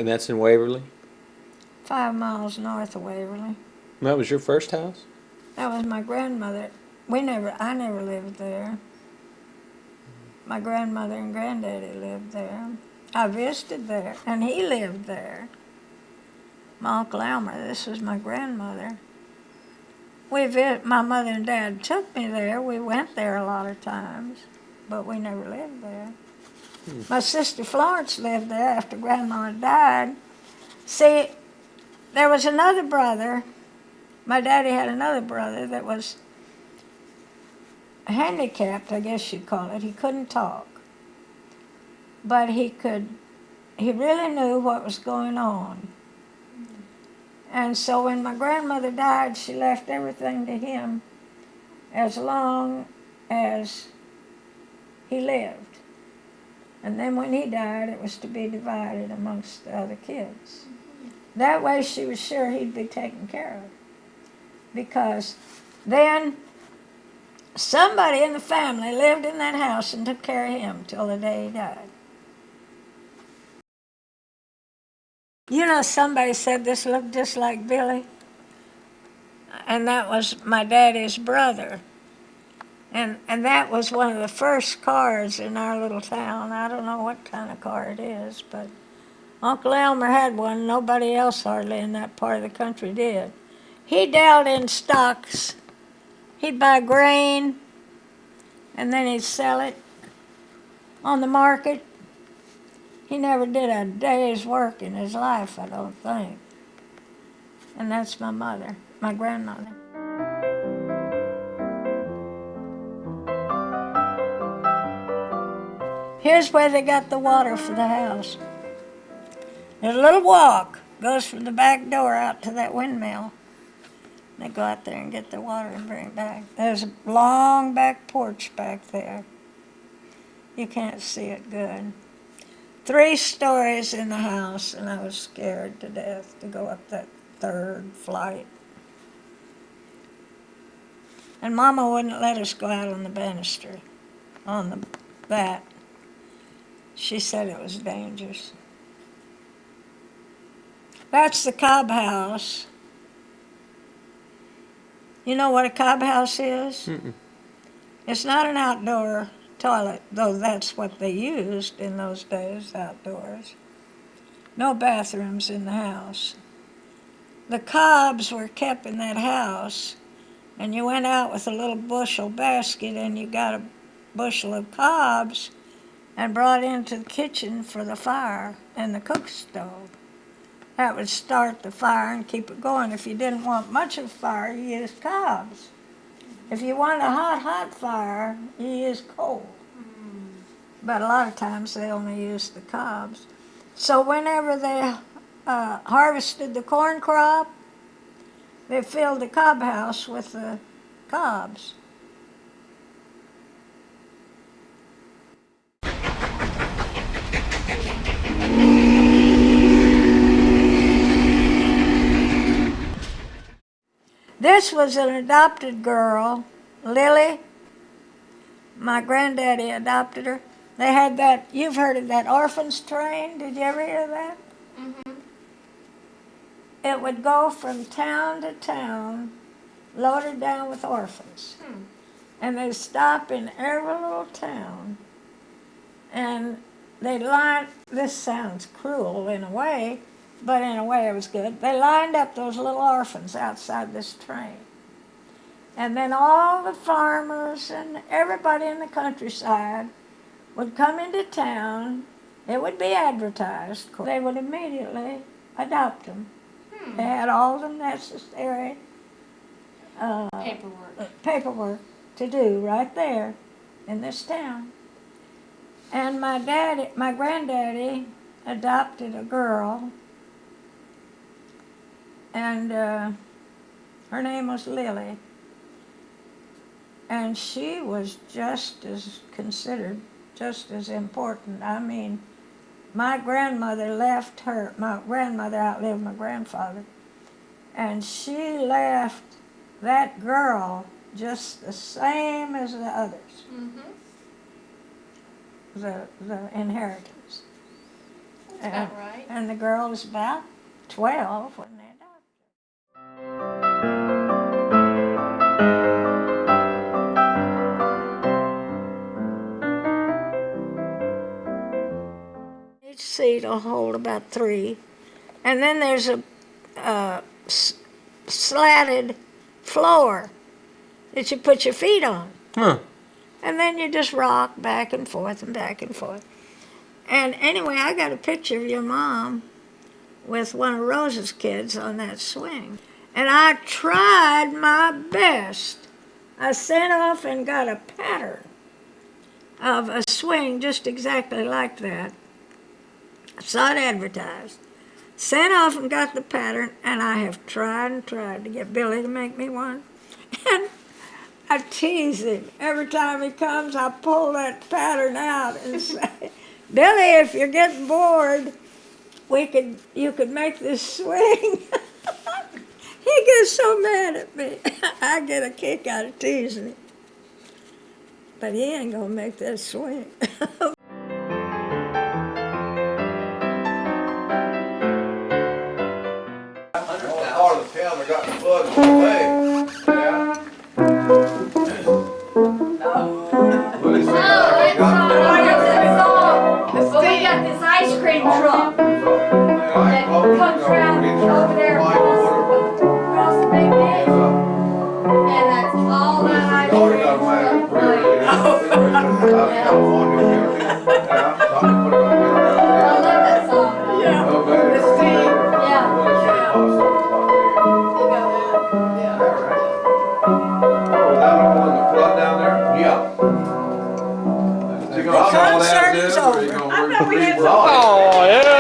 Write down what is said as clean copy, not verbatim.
And that's in Waverly? 5 miles north of Waverly. That was your first house? That was my grandmother. I never lived there. My grandmother and granddaddy lived there. I visited there, and he lived there. My Uncle Elmer, this was my grandmother. My mother and dad took me there. We went there a lot of times, but we never lived there. My sister Florence lived there after Grandma died. See, there was another brother. My daddy had another brother that was handicapped, I guess you'd call it. He couldn't talk. But he really knew what was going on. And so when my grandmother died, she left everything to him as long as he lived. And then when he died, it was to be divided amongst the other kids. That way she was sure he'd be taken care of. Because then somebody in the family lived in that house and took care of him till the day he died. You know, somebody said this looked just like Billy. And that was my daddy's brother. And that was one of the first cars in our little town. I don't know what kind of car it is, but Uncle Elmer had one. Nobody else hardly in that part of the country did. He dealt in stocks. He'd buy grain, and then he'd sell it on the market. He never did a day's work in his life, I don't think. And that's my mother, my grandmother. Here's where they got the water for the house. There's a little walk, goes from the back door out to that windmill. They go out there and get the water and bring it back. There's a long back porch back there. You can't see it good. 3 stories in the house, and I was scared to death to go up that 3rd flight. And Mama wouldn't let us go out on the banister, on that. She said it was dangerous. That's the Cobb house. You know what a Cobb house is? Mm-mm. It's not an outdoor toilet, though that's what they used in those days, outdoors. No bathrooms in the house. The Cobbs were kept in that house, and you went out with a little bushel basket and you got a bushel of Cobbs and brought into the kitchen for the fire and the cook stove. That would start the fire and keep it going. If you didn't want much of a fire, you used Cobbs. If you wanted a hot fire, you used coal. But a lot of times they only used the Cobbs. So whenever they harvested the corn crop, they filled the Cobb house with the Cobbs. This was an adopted girl, Lily. My granddaddy adopted her. They had that, you've heard of that orphans train. Did you ever hear that? Mm-hmm. It would go from town to town, loaded down with orphans. And they'd stop in every little town. And they'd line, this sounds cruel in a way, but in a way it was good. They lined up those little orphans outside this train. And then all the farmers and everybody in the countryside would come into town. It would be advertised. They would immediately adopt them. They had all the necessary paperwork to do right there in this town. And my granddaddy adopted a girl, and her name was Lily. And she was considered just as important. I mean, my grandmother outlived my grandfather, and she left that girl just the same as the others, the inheritance. and, about right. and the girl was about 12 when they adopted. Each seat will hold about 3, and then there's a slatted floor that you put your feet on. Huh. And then you just rock back and forth and back and forth. And anyway, I got a picture of your mom with one of Rose's kids on that swing. And I tried my best. I sent off and got a pattern of a swing just exactly like that. I saw it advertised. Sent off and got the pattern, and I have tried and tried to get Billy to make me one. And I tease him. Every time he comes, I pull that pattern out and say, Billy, if you're getting bored, you could make this swing. He gets so mad at me. I get a kick out of teasing him. But he ain't gonna make that swing. Part of the town that got the flood in the way. Yeah. We got this ice cream truck that comes around over there across the big ditch, and that's all that ice cream truck plays. I love that song. The concert's over. Oh, yeah.